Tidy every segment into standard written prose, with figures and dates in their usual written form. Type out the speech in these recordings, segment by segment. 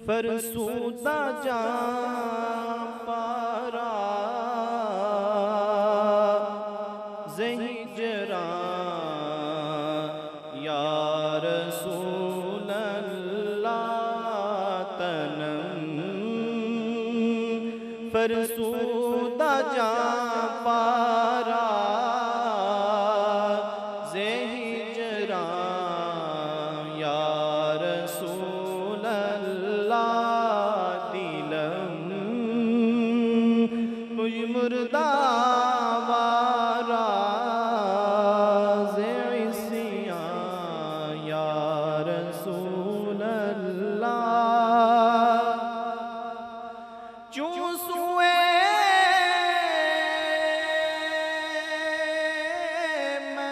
فرسودہ جاں پارا زہجراں یا رسول اللہ تنم فرسودہ جاں پارا زہجراں یا رسول اللہ دلم مجھ مردہ وارا زعسیاں یا رسول اللہ چون سوئے میں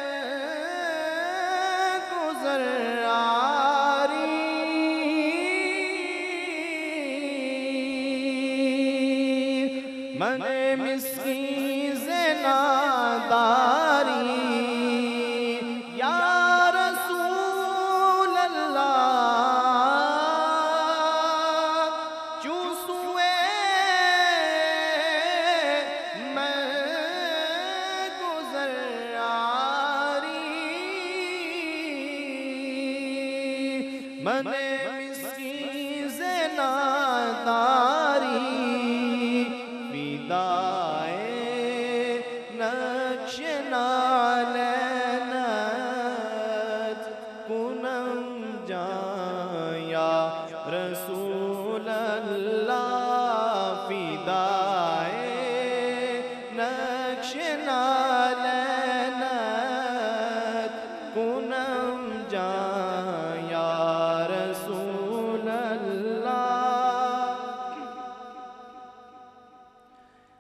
گزر آری من مسکین سے ناداری یا رسول اللہ چون سوئے میں گزر آری من مسکین سے ناداری نقش نالینت کنم جاں یا رسول اللہ فدائے نقش نالینت کنم جاں یا رسول اللہ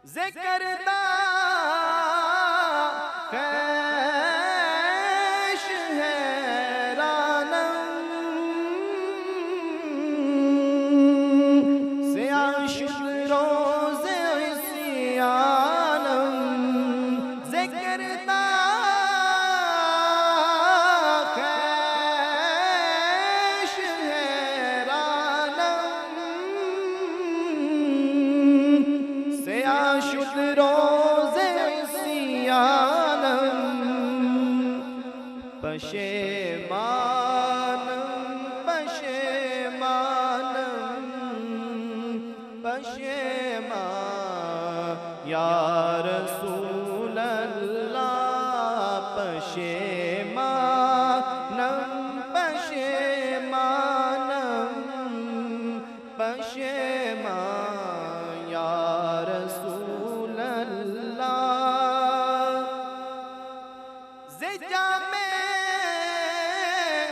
ذکر دا خیش حیرانم سیاہ شد روز عصیانم ذکر دا خیش حیرانم سیاہ شد روز عصیانم پشیمانم پشیمانم پشیمان یا رسول اللہ پشیمانم پشیمانم پشیمان یا رسول اللہ زجا میں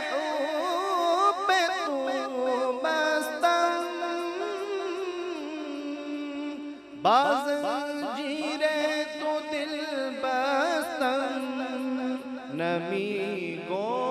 حب تو بستم بازنجیر تو دل بستم نمی گو